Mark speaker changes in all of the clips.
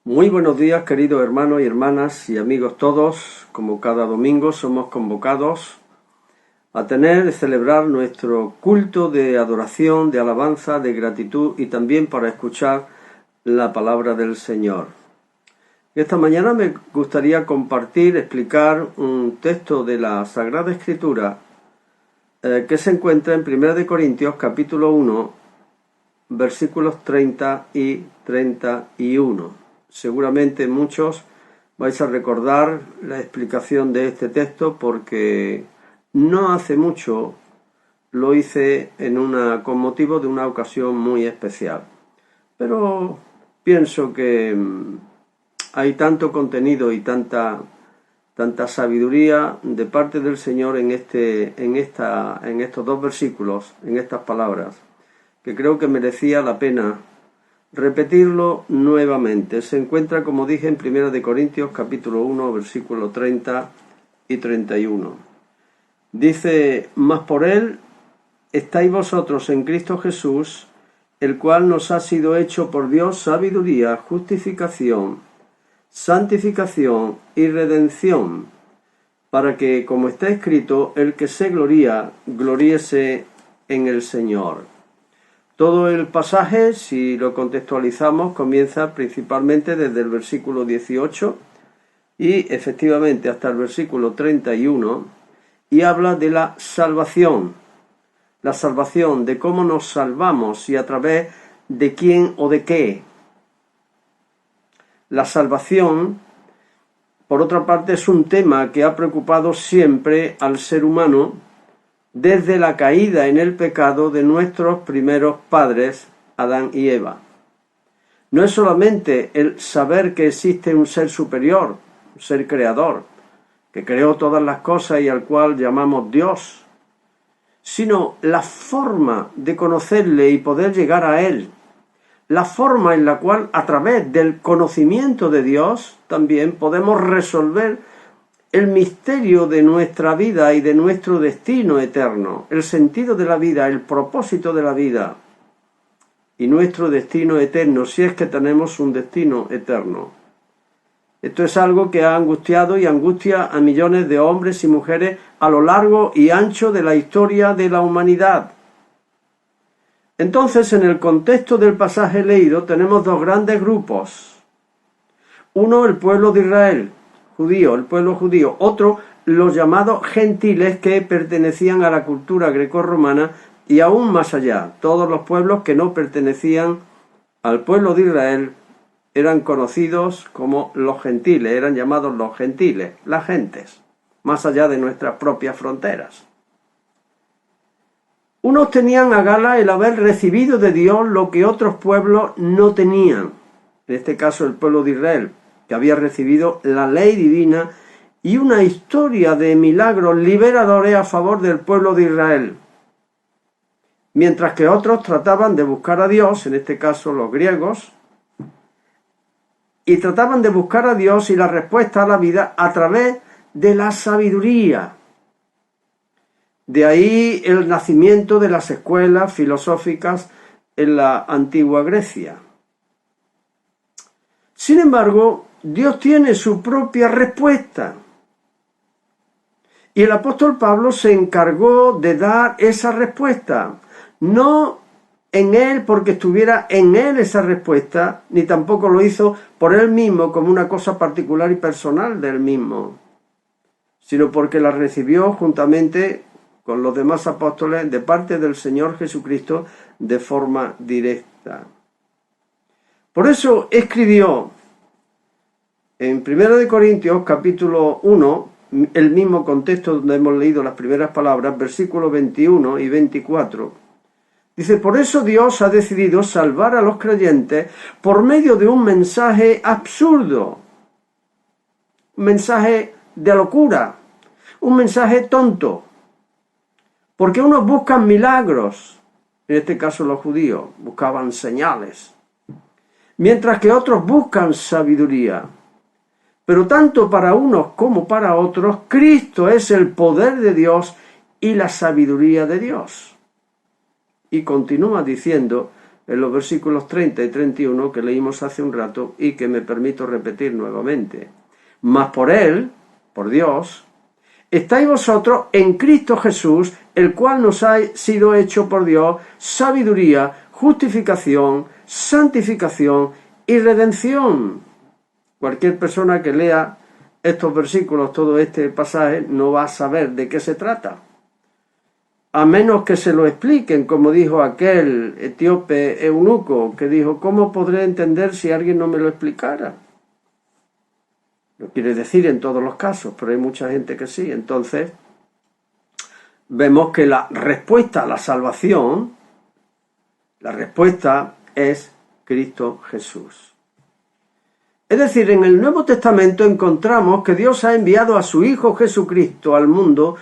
Speaker 1: Muy buenos días, queridos hermanos y hermanas y amigos todos. Como cada domingo somos convocados a tener y celebrar nuestro culto de adoración, de alabanza, de gratitud y también para escuchar la palabra del Señor. Esta mañana me gustaría explicar un texto de la Sagrada Escritura que se encuentra en 1 Corintios capítulo 1, versículos 30 y 31. Seguramente muchos vais a recordar la explicación de este texto porque no hace mucho lo hice con motivo de una ocasión muy especial. Pero pienso que hay tanto contenido y tanta sabiduría de parte del Señor en estos dos versículos, en estas palabras, que creo que merecía la pena repetirlo nuevamente. Se encuentra, como dije, en 1 Corintios capítulo 1, versículos 30 y 31. Dice: mas por él estáis vosotros en Cristo Jesús, el cual nos ha sido hecho por Dios sabiduría, justificación, santificación y redención, para que, como está escrito, el que se gloría, gloríese en el Señor. Todo el pasaje, si lo contextualizamos, comienza principalmente desde el versículo 18 y efectivamente hasta el versículo 31 y habla de la salvación, de cómo nos salvamos y a través de quién o de qué. La salvación, por otra parte, es un tema que ha preocupado siempre al ser humano desde la caída en el pecado de nuestros primeros padres, Adán y Eva. No es solamente el saber que existe un ser superior, un ser creador, que creó todas las cosas y al cual llamamos Dios, sino la forma de conocerle y poder llegar a él, la forma en la cual a través del conocimiento de Dios también podemos resolver el misterio de nuestra vida y de nuestro destino eterno, el sentido de la vida, el propósito de la vida y nuestro destino eterno, si es que tenemos un destino eterno. Esto es algo que ha angustiado y angustia a millones de hombres y mujeres a lo largo y ancho de la historia de la humanidad. Entonces, en el contexto del pasaje leído, tenemos dos grandes grupos. Uno, el pueblo de Israel, judío, el pueblo judío. Otro, los llamados gentiles, que pertenecían a la cultura grecorromana y aún más allá. Todos los pueblos que no pertenecían al pueblo de Israel eran conocidos como los gentiles, eran llamados los gentiles, las gentes, más allá de nuestras propias fronteras. Unos tenían a gala el haber recibido de Dios lo que otros pueblos no tenían, en este caso el pueblo de Israel, que había recibido la ley divina y una historia de milagros liberadores a favor del pueblo de Israel. Mientras que otros trataban de buscar a Dios, en este caso los griegos, y trataban de buscar a Dios y la respuesta a la vida a través de la sabiduría. De ahí el nacimiento de las escuelas filosóficas en la antigua Grecia. Sin embargo, Dios tiene su propia respuesta. Y el apóstol Pablo se encargó de dar esa respuesta. No en él porque estuviera en él esa respuesta, ni tampoco lo hizo por él mismo como una cosa particular y personal del mismo, sino porque la recibió juntamente con los demás apóstoles de parte del Señor Jesucristo de forma directa. Por eso escribió en 1 Corintios capítulo 1, el mismo contexto donde hemos leído las primeras palabras, versículos 21 y 24, dice: por eso Dios ha decidido salvar a los creyentes por medio de un mensaje absurdo, un mensaje de locura, un mensaje tonto, porque unos buscan milagros, en este caso los judíos buscaban señales, mientras que otros buscan sabiduría. Pero tanto para unos como para otros, Cristo es el poder de Dios y la sabiduría de Dios. Y continúa diciendo: en los versículos 30 y 31 que leímos hace un rato y que me permito repetir nuevamente. Mas por Él, por Dios, estáis vosotros en Cristo Jesús, el cual nos ha sido hecho por Dios sabiduría, justificación, santificación y redención. Cualquier persona que lea estos versículos, todo este pasaje, no va a saber de qué se trata, a menos que se lo expliquen, como dijo aquel etíope eunuco, que dijo: ¿cómo podré entender si alguien no me lo explicara? No quiere decir en todos los casos, pero hay mucha gente que sí. Entonces, vemos que la respuesta a la salvación, la respuesta es Cristo Jesús. Es decir, en el Nuevo Testamento encontramos que Dios ha enviado a su Hijo Jesucristo al mundo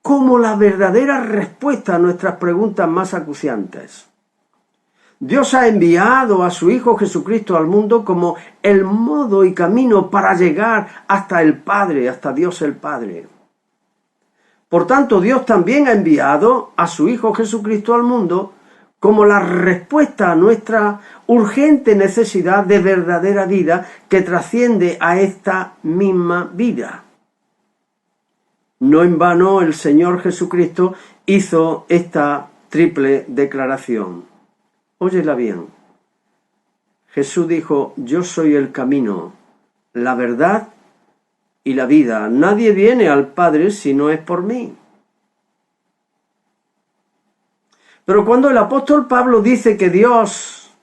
Speaker 1: como la verdadera respuesta a nuestras preguntas más acuciantes. Dios ha enviado a su Hijo Jesucristo al mundo como el modo y camino para llegar hasta el Padre, hasta Dios el Padre. Por tanto, Dios también ha enviado a su Hijo Jesucristo al mundo como la respuesta a nuestra urgente necesidad de verdadera vida que trasciende a esta misma vida. No en vano el Señor Jesucristo hizo esta triple declaración. Óyela bien. Jesús dijo: yo soy el camino, la verdad y la vida. Nadie viene al Padre si no es por mí. Pero cuando el apóstol Pablo dice que Dios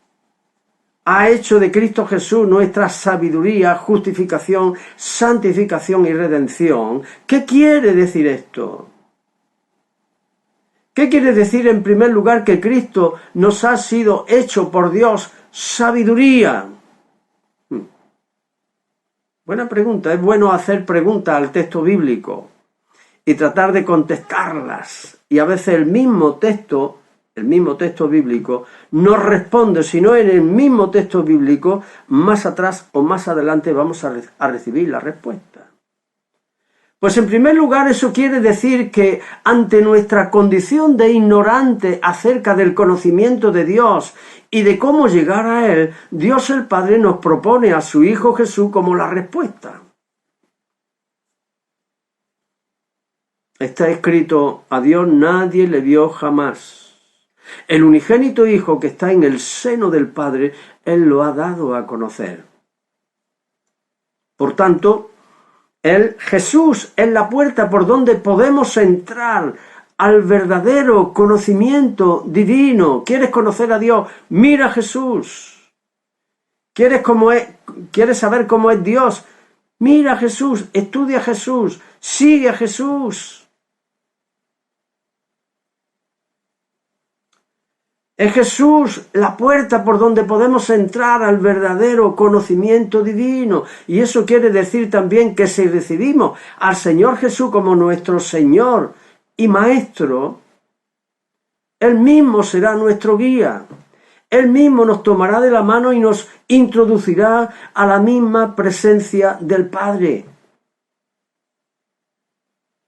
Speaker 1: ha hecho de Cristo Jesús nuestra sabiduría, justificación, santificación y redención, ¿qué quiere decir esto? ¿Qué quiere decir en primer lugar que Cristo nos ha sido hecho por Dios sabiduría? Buena pregunta. Es bueno hacer preguntas al texto bíblico y tratar de contestarlas. Y a veces el mismo texto bíblico no responde, sino en el mismo texto bíblico, más atrás o más adelante vamos a recibir la respuesta. Pues en primer lugar eso quiere decir que ante nuestra condición de ignorante acerca del conocimiento de Dios y de cómo llegar a Él, Dios el Padre nos propone a su Hijo Jesús como la respuesta. Está escrito: a Dios nadie le vio jamás. El unigénito Hijo que está en el seno del Padre, Él lo ha dado a conocer. Por tanto, Jesús es la puerta por donde podemos entrar al verdadero conocimiento divino. ¿Quieres conocer a Dios? Mira a Jesús. ¿Quieres saber cómo es Dios? Mira a Jesús, estudia a Jesús, sigue a Jesús. Es Jesús la puerta por donde podemos entrar al verdadero conocimiento divino. Y eso quiere decir también que si recibimos al Señor Jesús como nuestro Señor y Maestro, Él mismo será nuestro guía. Él mismo nos tomará de la mano y nos introducirá a la misma presencia del Padre.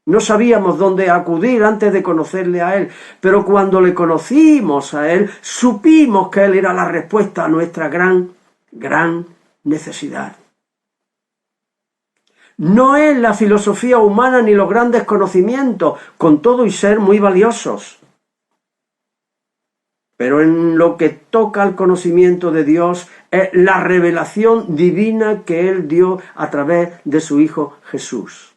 Speaker 1: No sabíamos dónde acudir antes de conocerle a Él, pero cuando le conocimos a Él, supimos que Él era la respuesta a nuestra gran necesidad. No es la filosofía humana ni los grandes conocimientos, con todo y ser muy valiosos. Pero en lo que toca al conocimiento de Dios es la revelación divina que Él dio a través de su Hijo Jesús.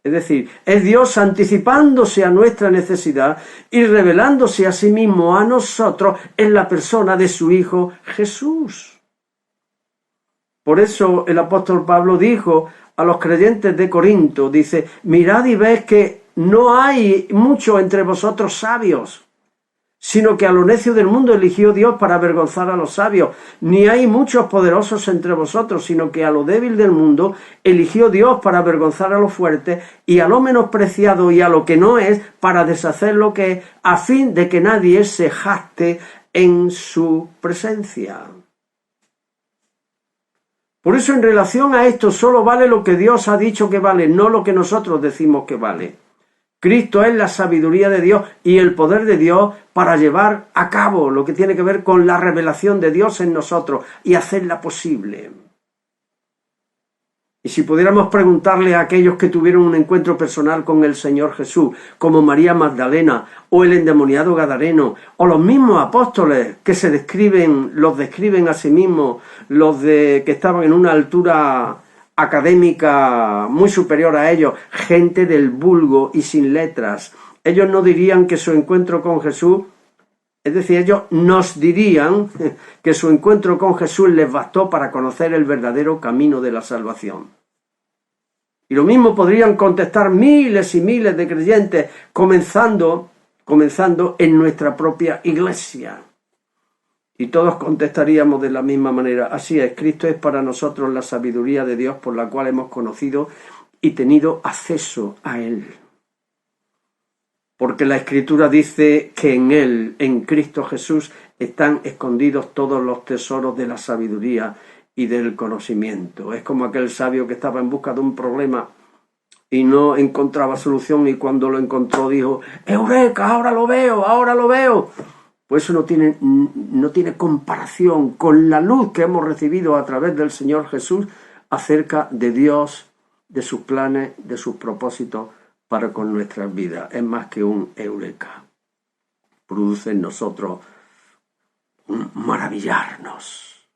Speaker 1: Es decir, es Dios anticipándose a nuestra necesidad y revelándose a sí mismo a nosotros en la persona de su Hijo Jesús. Por eso el apóstol Pablo dijo a los creyentes de Corinto, dice: mirad y ved que no hay mucho entre vosotros sabios, sino que a lo necio del mundo eligió Dios para avergonzar a los sabios. Ni hay muchos poderosos entre vosotros, sino que a lo débil del mundo eligió Dios para avergonzar a los fuertes, y a lo menospreciado y a lo que no es, para deshacer lo que es, a fin de que nadie se jacte en su presencia. Por eso, en relación a esto, solo vale lo que Dios ha dicho que vale, no lo que nosotros decimos que vale. Cristo es la sabiduría de Dios y el poder de Dios para llevar a cabo lo que tiene que ver con la revelación de Dios en nosotros y hacerla posible. Y si pudiéramos preguntarle a aquellos que tuvieron un encuentro personal con el Señor Jesús, como María Magdalena o el endemoniado Gadareno, o los mismos apóstoles que los describen a sí mismos, que estaban en una altura académica muy superior a ellos, gente del vulgo y sin letras, ellos no dirían que su encuentro con Jesús, es decir, ellos nos dirían que su encuentro con Jesús les bastó para conocer el verdadero camino de la salvación. Y lo mismo podrían contestar miles y miles de creyentes, comenzando en nuestra propia iglesia. Y todos contestaríamos de la misma manera. Así es, Cristo es para nosotros la sabiduría de Dios por la cual hemos conocido y tenido acceso a Él. Porque la Escritura dice que en Él, en Cristo Jesús, están escondidos todos los tesoros de la sabiduría y del conocimiento. Es como aquel sabio que estaba en busca de un problema y no encontraba solución, y cuando lo encontró dijo: ¡Eureka! ¡Ahora lo veo! ¡Ahora lo veo! Pues eso no tiene comparación con la luz que hemos recibido a través del Señor Jesús acerca de Dios, de sus planes, de sus propósitos para con nuestras vidas. Es más que un eureka. Produce en nosotros un maravillarnos,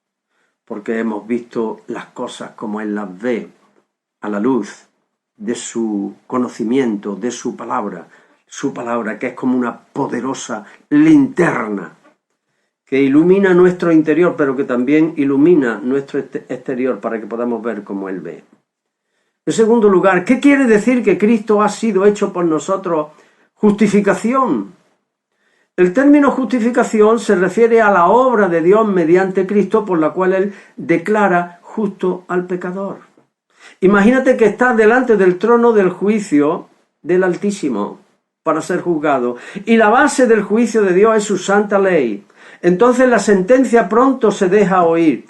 Speaker 1: porque hemos visto las cosas como Él las ve, a la luz de su conocimiento, de su palabra que es como una poderosa linterna que ilumina nuestro interior, pero que también ilumina nuestro exterior para que podamos ver como Él ve. En segundo lugar, ¿qué quiere decir que Cristo ha sido hecho por nosotros justificación? El término justificación se refiere a la obra de Dios mediante Cristo, por la cual Él declara justo al pecador. Imagínate que estás delante del trono del juicio del Altísimo para ser juzgado, y la base del juicio de Dios es su santa ley. Entonces la sentencia pronto se deja oír,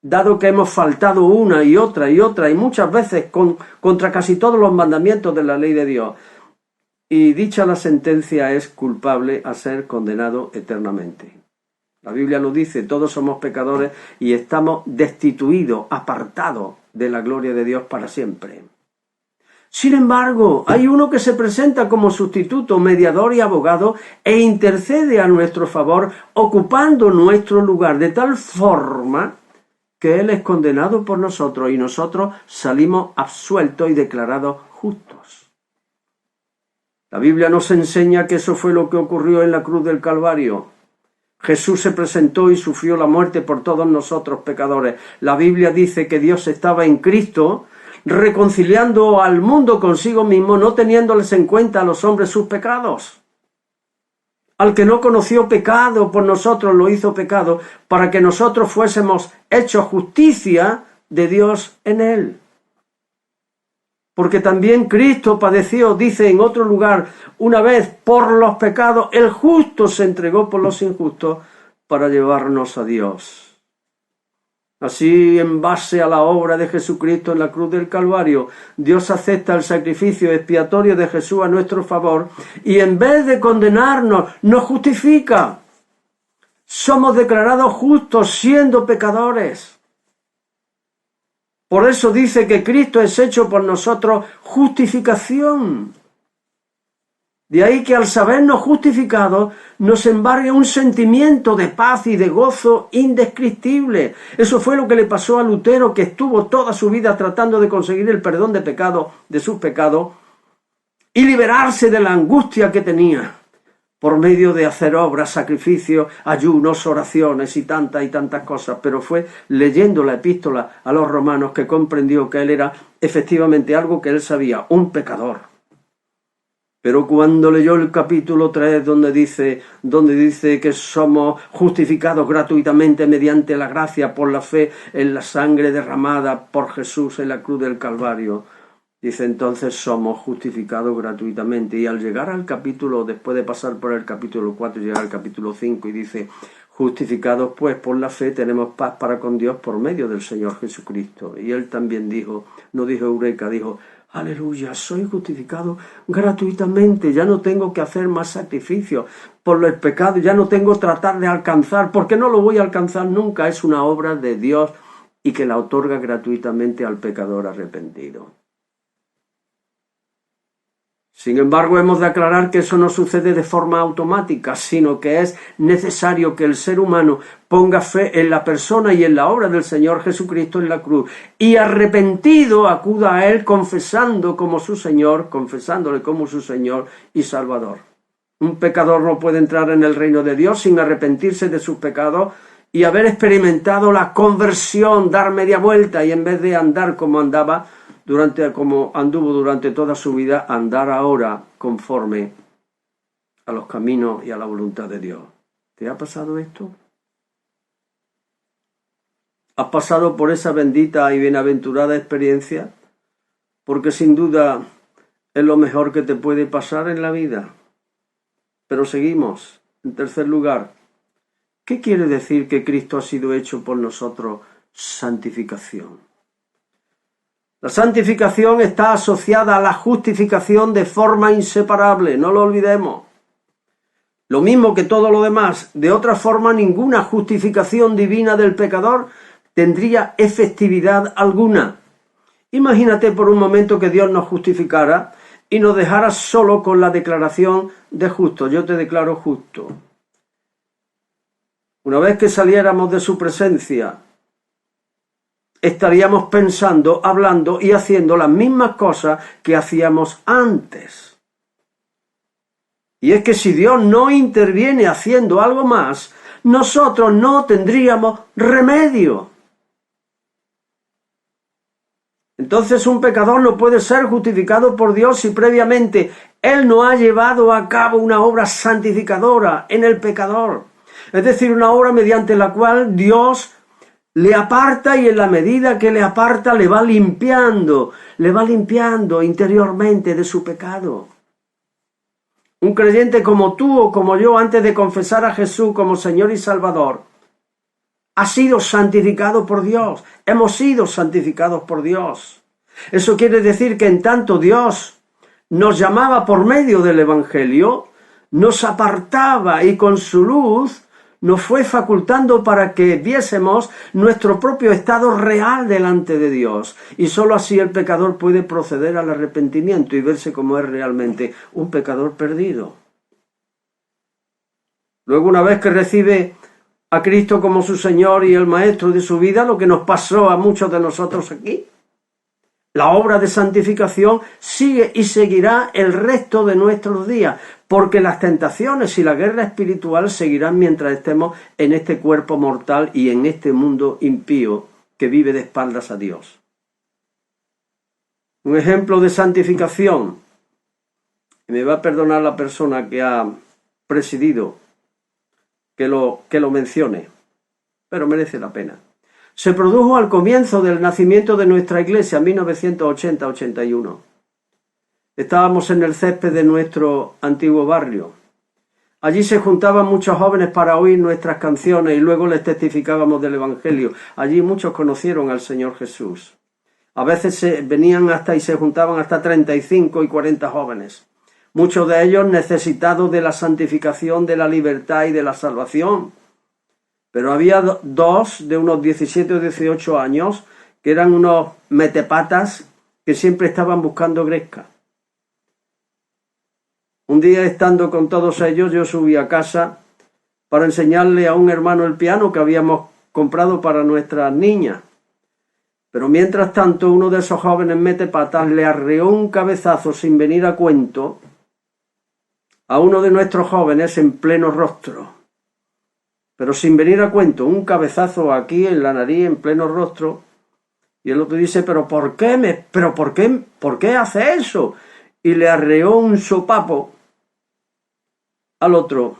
Speaker 1: dado que hemos faltado una y otra y muchas veces contra casi todos los mandamientos de la ley de Dios. Y dicha la sentencia es culpable a ser condenado eternamente. La Biblia lo dice: todos somos pecadores y estamos destituidos, apartados de la gloria de Dios para siempre. Sin embargo, hay uno que se presenta como sustituto, mediador y abogado e intercede a nuestro favor, ocupando nuestro lugar de tal forma que Él es condenado por nosotros y nosotros salimos absueltos y declarados justos. La Biblia nos enseña que eso fue lo que ocurrió en la cruz del Calvario. Jesús se presentó y sufrió la muerte por todos nosotros pecadores. La Biblia dice que Dios estaba en Cristo, reconciliando al mundo consigo mismo, no teniéndoles en cuenta a los hombres sus pecados. Al que no conoció pecado, por nosotros lo hizo pecado, para que nosotros fuésemos hechos justicia de Dios en él. Porque también Cristo padeció, dice en otro lugar, una vez por los pecados, el justo se entregó por los injustos para llevarnos a Dios. Así, en base a la obra de Jesucristo en la cruz del Calvario, Dios acepta el sacrificio expiatorio de Jesús a nuestro favor y en vez de condenarnos, nos justifica. Somos declarados justos siendo pecadores. Por eso dice que Cristo es hecho por nosotros justificación. De ahí que al sabernos justificados nos embargue un sentimiento de paz y de gozo indescriptible. Eso fue lo que le pasó a Lutero, que estuvo toda su vida tratando de conseguir el perdón de sus pecados y liberarse de la angustia que tenía por medio de hacer obras, sacrificios, ayunos, oraciones y tantas cosas. Pero fue leyendo la epístola a los romanos que comprendió que él era efectivamente algo que él sabía, un pecador. Pero cuando leyó el capítulo 3, donde dice que somos justificados gratuitamente mediante la gracia por la fe en la sangre derramada por Jesús en la cruz del Calvario, dice entonces somos justificados gratuitamente. Y al llegar al capítulo, después de pasar por el capítulo 4, llegar al capítulo 5 y dice: justificados pues por la fe tenemos paz para con Dios por medio del Señor Jesucristo. Y él también dijo, no dijo eureka, dijo: Aleluya, soy justificado gratuitamente, ya no tengo que hacer más sacrificios por el pecado, ya no tengo que tratar de alcanzar, porque no lo voy a alcanzar nunca, es una obra de Dios y que la otorga gratuitamente al pecador arrepentido. Sin embargo, hemos de aclarar que eso no sucede de forma automática, sino que es necesario que el ser humano ponga fe en la persona y en la obra del Señor Jesucristo en la cruz y arrepentido acuda a Él confesándole como su Señor y Salvador. Un pecador no puede entrar en el reino de Dios sin arrepentirse de sus pecados y haber experimentado la conversión, dar media vuelta y en vez de andar como anduvo durante toda su vida, andar ahora conforme a los caminos y a la voluntad de Dios. ¿Te ha pasado esto? ¿Has pasado por esa bendita y bienaventurada experiencia? Porque sin duda es lo mejor que te puede pasar en la vida. Pero seguimos. En tercer lugar, ¿qué quiere decir que Cristo ha sido hecho por nosotros santificación? La santificación está asociada a la justificación de forma inseparable, no lo olvidemos. Lo mismo que todo lo demás, de otra forma ninguna justificación divina del pecador tendría efectividad alguna. Imagínate por un momento que Dios nos justificara y nos dejara solo con la declaración de justo. Yo te declaro justo. Una vez que saliéramos de su presencia, estaríamos pensando, hablando y haciendo las mismas cosas que hacíamos antes. Y es que si Dios no interviene haciendo algo más, nosotros no tendríamos remedio. Entonces un pecador no puede ser justificado por Dios si previamente Él no ha llevado a cabo una obra santificadora en el pecador. Es decir, una obra mediante la cual Dios le aparta y en la medida que le aparta le va limpiando interiormente de su pecado. Un creyente como tú o como yo, antes de confesar a Jesús como Señor y Salvador, ha sido santificado por Dios. Hemos sido santificados por Dios. Eso quiere decir que en tanto Dios nos llamaba por medio del Evangelio, nos apartaba y con su luz nos fue facultando para que viésemos nuestro propio estado real delante de Dios. Y sólo así el pecador puede proceder al arrepentimiento y verse como es realmente un pecador perdido. Luego, una vez que recibe a Cristo como su Señor y el Maestro de su vida, lo que nos pasó a muchos de nosotros aquí, la obra de santificación sigue y seguirá el resto de nuestros días, porque las tentaciones y la guerra espiritual seguirán mientras estemos en este cuerpo mortal y en este mundo impío que vive de espaldas a Dios. Un ejemplo de santificación, y me va a perdonar la persona que ha presidido que lo mencione, pero merece la pena. Se produjo al comienzo del nacimiento de nuestra iglesia, en 1980-81. Estábamos en el césped de nuestro antiguo barrio. Allí se juntaban muchos jóvenes para oír nuestras canciones y luego les testificábamos del Evangelio. Allí muchos conocieron al Señor Jesús. A veces venían y se juntaban hasta 35 y 40 jóvenes. Muchos de ellos necesitados de la santificación, de la libertad y de la salvación. Pero había dos de unos 17 o 18 años que eran unos metepatas que siempre estaban buscando gresca. Un día, estando con todos ellos, yo subí a casa para enseñarle a un hermano el piano que habíamos comprado para nuestras niñas. Pero mientras tanto, uno de esos jóvenes metepatas le arreó un cabezazo sin venir a cuento a uno de nuestros jóvenes en pleno rostro. Pero sin venir a cuento, un cabezazo aquí en la nariz, en pleno rostro. Y el otro dice, ¿por qué hace eso? Y le arreó un sopapo al otro,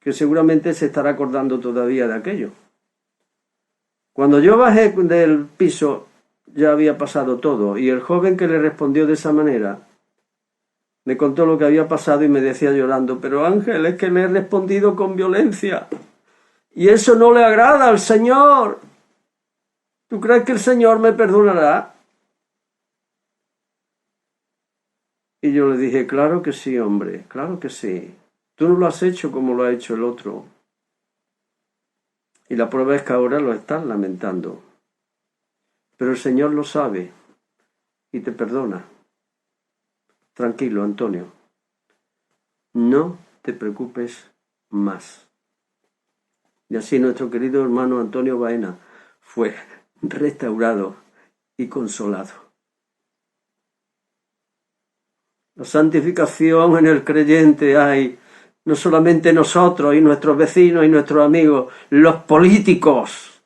Speaker 1: que seguramente se estará acordando todavía de aquello. Cuando yo bajé del piso, ya había pasado todo, y el joven que le respondió de esa manera, me contó lo que había pasado y me decía llorando, pero Ángel, es que le he respondido con violencia. Y eso no le agrada al Señor. ¿Tú crees que el Señor me perdonará? Y yo le dije, claro que sí, hombre, claro que sí. Tú no lo has hecho como lo ha hecho el otro. Y la prueba es que ahora lo estás lamentando. Pero el Señor lo sabe y te perdona. Tranquilo, Antonio. No te preocupes más. Y así nuestro querido hermano Antonio Baena fue restaurado y consolado. La santificación en el creyente hay no solamente nosotros y nuestros vecinos y nuestros amigos, los políticos.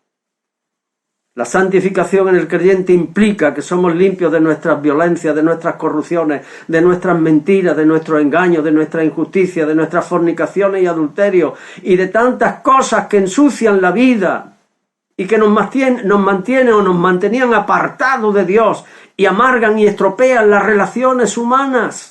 Speaker 1: La santificación en el creyente implica que somos limpios de nuestras violencias, de nuestras corrupciones, de nuestras mentiras, de nuestros engaños, de nuestra injusticia, de nuestras fornicaciones y adulterios y de tantas cosas que ensucian la vida y que nos mantienen o nos mantenían apartados de Dios y amargan y estropean las relaciones humanas.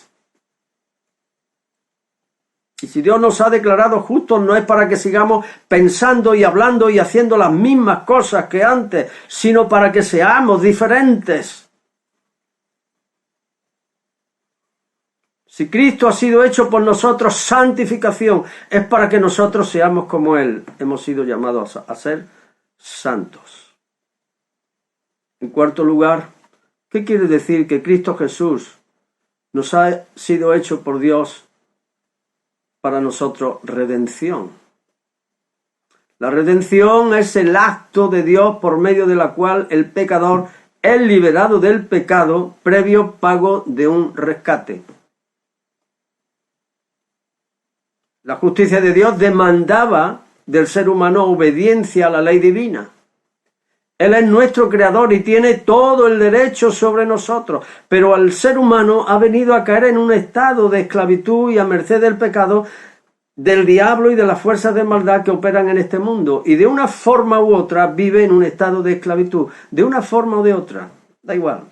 Speaker 1: Y si Dios nos ha declarado justos, no es para que sigamos pensando y hablando y haciendo las mismas cosas que antes, sino para que seamos diferentes. Si Cristo ha sido hecho por nosotros santificación, es para que nosotros seamos como Él. Hemos sido llamados a ser santos. En cuarto lugar, ¿qué quiere decir que Cristo Jesús nos ha sido hecho por Dios para nosotros redención? La redención es el acto de Dios por medio de la cual el pecador es liberado del pecado previo pago de un rescate. La justicia de Dios demandaba del ser humano obediencia a la ley divina. Él es nuestro creador y tiene todo el derecho sobre nosotros, pero el ser humano ha venido a caer en un estado de esclavitud y a merced del pecado, del diablo y de las fuerzas de maldad que operan en este mundo, y de una forma u otra vive en un estado de esclavitud, de una forma o de otra, da igual.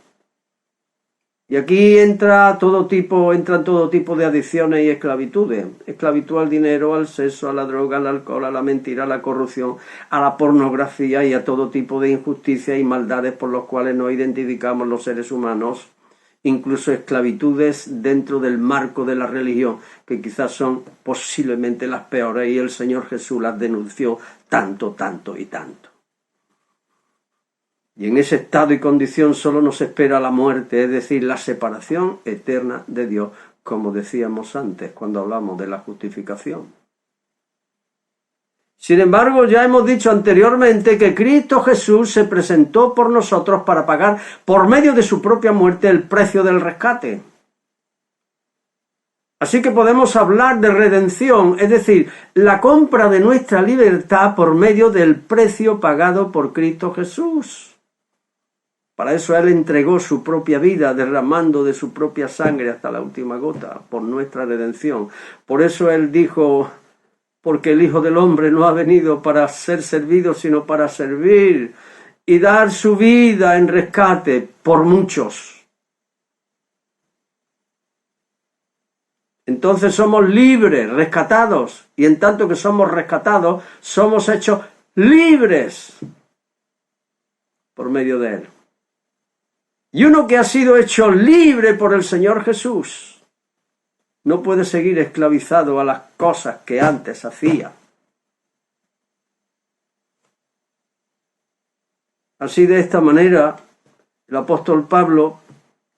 Speaker 1: Y aquí entran todo tipo de adicciones y esclavitudes. Esclavitud al dinero, al sexo, a la droga, al alcohol, a la mentira, a la corrupción, a la pornografía y a todo tipo de injusticias y maldades por los cuales nos identificamos los seres humanos. Incluso esclavitudes dentro del marco de la religión, que quizás son posiblemente las peores, y el Señor Jesús las denunció tanto, tanto y tanto. Y en ese estado y condición solo nos espera la muerte, es decir, la separación eterna de Dios, como decíamos antes cuando hablamos de la justificación. Sin embargo, ya hemos dicho anteriormente que Cristo Jesús se presentó por nosotros para pagar por medio de su propia muerte el precio del rescate. Así que podemos hablar de redención, es decir, la compra de nuestra libertad por medio del precio pagado por Cristo Jesús. Para eso Él entregó su propia vida, derramando de su propia sangre hasta la última gota, por nuestra redención. Por eso Él dijo, porque el Hijo del Hombre no ha venido para ser servido, sino para servir y dar su vida en rescate por muchos. Entonces somos libres, rescatados, y en tanto que somos rescatados, somos hechos libres por medio de Él. Y uno que ha sido hecho libre por el Señor Jesús no puede seguir esclavizado a las cosas que antes hacía. Así, de esta manera, el apóstol Pablo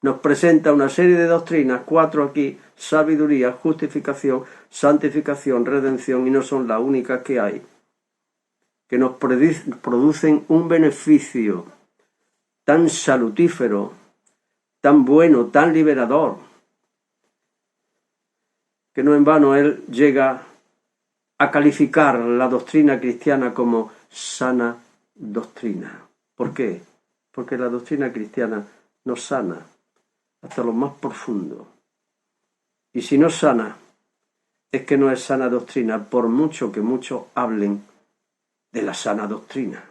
Speaker 1: nos presenta una serie de doctrinas, 4 aquí: sabiduría, justificación, santificación, redención, y no son las únicas que hay, que nos producen un beneficio tan salutífero, tan bueno, tan liberador, que no en vano él llega a calificar la doctrina cristiana como sana doctrina. ¿Por qué? Porque la doctrina cristiana nos sana hasta lo más profundo. Y si no sana, es que no es sana doctrina, por mucho que muchos hablen de la sana doctrina.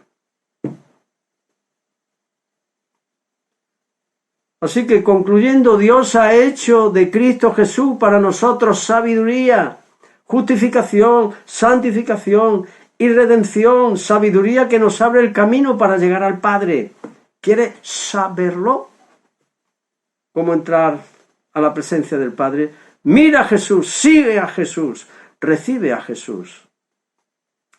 Speaker 1: Así que, concluyendo, Dios ha hecho de Cristo Jesús para nosotros sabiduría, justificación, santificación y redención. Sabiduría que nos abre el camino para llegar al Padre. ¿Quiere saberlo? ¿Cómo entrar a la presencia del Padre, mira a Jesús, sigue a Jesús, recibe a Jesús.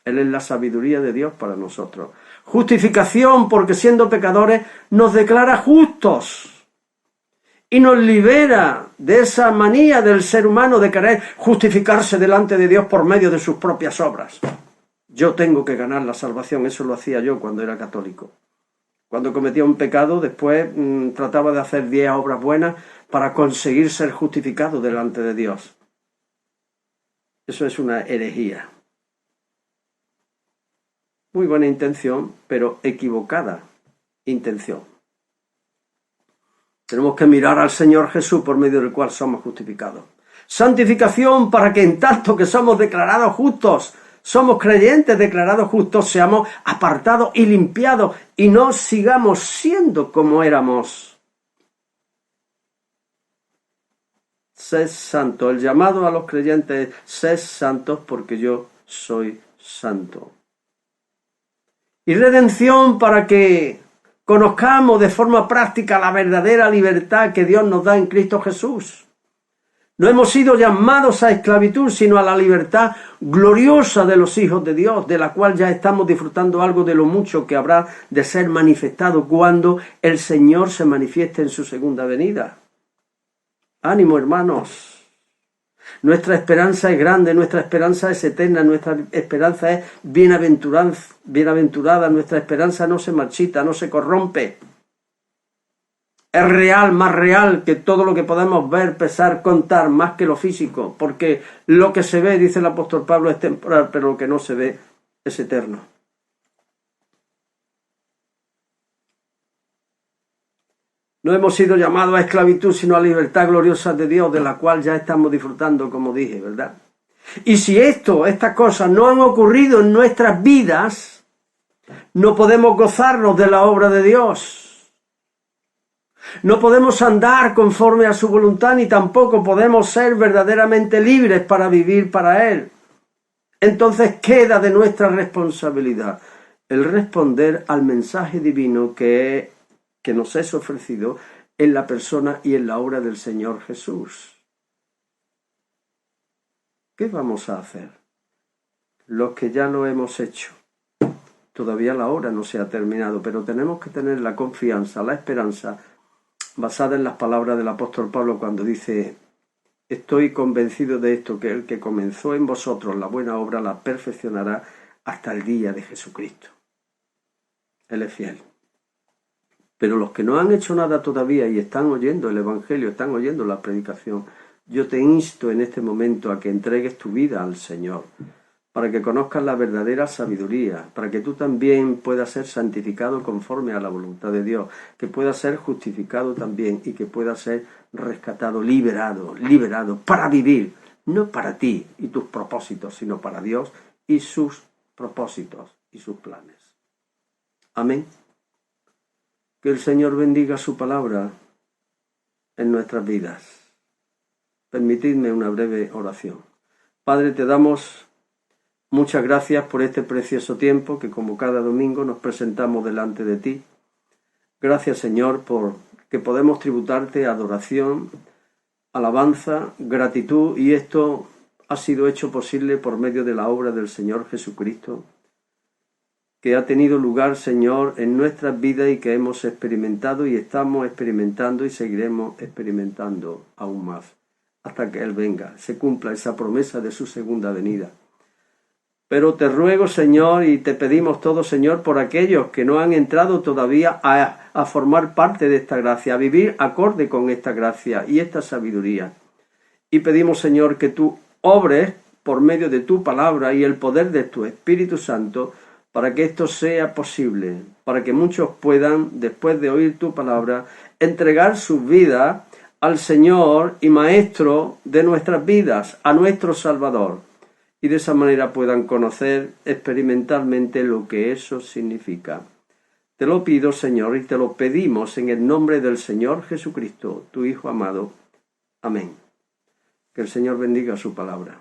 Speaker 1: Él es la sabiduría de Dios para nosotros. Justificación, porque siendo pecadores nos declara justos y nos libera de esa manía del ser humano de querer justificarse delante de Dios por medio de sus propias obras. Yo tengo que ganar la salvación, eso lo hacía yo cuando era católico. Cuando cometía un pecado, después trataba de hacer 10 obras buenas para conseguir ser justificado delante de Dios. Eso es una herejía. Muy buena intención, pero equivocada intención. Tenemos que mirar al Señor Jesús por medio del cual somos justificados. Santificación, para que en tanto que somos declarados justos, somos creyentes declarados justos, seamos apartados y limpiados y no sigamos siendo como éramos. Sed santos. El llamado a los creyentes es: sed santos porque yo soy santo. Y redención, para que conozcamos de forma práctica la verdadera libertad que Dios nos da en Cristo Jesús. No hemos sido llamados a esclavitud, sino a la libertad gloriosa de los hijos de Dios, de la cual ya estamos disfrutando algo de lo mucho que habrá de ser manifestado cuando el Señor se manifieste en su segunda venida. Ánimo, hermanos. Nuestra esperanza es grande, nuestra esperanza es eterna, nuestra esperanza es bienaventurada, nuestra esperanza no se marchita, no se corrompe. Es real, más real que todo lo que podemos ver, pesar, contar, más que lo físico, porque lo que se ve, dice el apóstol Pablo, es temporal, pero lo que no se ve es eterno. No hemos sido llamados a esclavitud, sino a libertad gloriosa de Dios, de la cual ya estamos disfrutando, como dije, ¿verdad? Y si estas cosas no han ocurrido en nuestras vidas, no podemos gozarnos de la obra de Dios. No podemos andar conforme a su voluntad, ni tampoco podemos ser verdaderamente libres para vivir para Él. Entonces queda de nuestra responsabilidad el responder al mensaje divino que nos es ofrecido en la persona y en la obra del Señor Jesús. ¿Qué vamos a hacer? Los que ya lo hemos hecho. Todavía la obra no se ha terminado, pero tenemos que tener la confianza, la esperanza, basada en las palabras del apóstol Pablo cuando dice: estoy convencido de esto, que el que comenzó en vosotros la buena obra la perfeccionará hasta el día de Jesucristo. Él es fiel. Pero los que no han hecho nada todavía y están oyendo el Evangelio, están oyendo la predicación, yo te insto en este momento a que entregues tu vida al Señor, para que conozcas la verdadera sabiduría, para que tú también puedas ser santificado conforme a la voluntad de Dios, que puedas ser justificado también y que puedas ser rescatado, liberado para vivir, no para ti y tus propósitos, sino para Dios y sus propósitos y sus planes. Amén. Que el Señor bendiga su palabra en nuestras vidas. Permitidme una breve oración. Padre, te damos muchas gracias por este precioso tiempo que, como cada domingo, nos presentamos delante de ti. Gracias, Señor, por que podemos tributarte adoración, alabanza, gratitud, y esto ha sido hecho posible por medio de la obra del Señor Jesucristo, que ha tenido lugar, Señor, en nuestras vidas y que hemos experimentado y estamos experimentando y seguiremos experimentando aún más, hasta que Él venga, se cumpla esa promesa de su segunda venida. Pero te ruego, Señor, y te pedimos todo, Señor, por aquellos que no han entrado todavía a formar parte de esta gracia, a vivir acorde con esta gracia y esta sabiduría. Y pedimos, Señor, que tú obres por medio de tu palabra y el poder de tu Espíritu Santo, para que esto sea posible, para que muchos puedan, después de oír tu palabra, entregar sus vidas al Señor y Maestro de nuestras vidas, a nuestro Salvador, y de esa manera puedan conocer experimentalmente lo que eso significa. Te lo pido, Señor, y te lo pedimos en el nombre del Señor Jesucristo, tu Hijo amado. Amén. Que el Señor bendiga su palabra.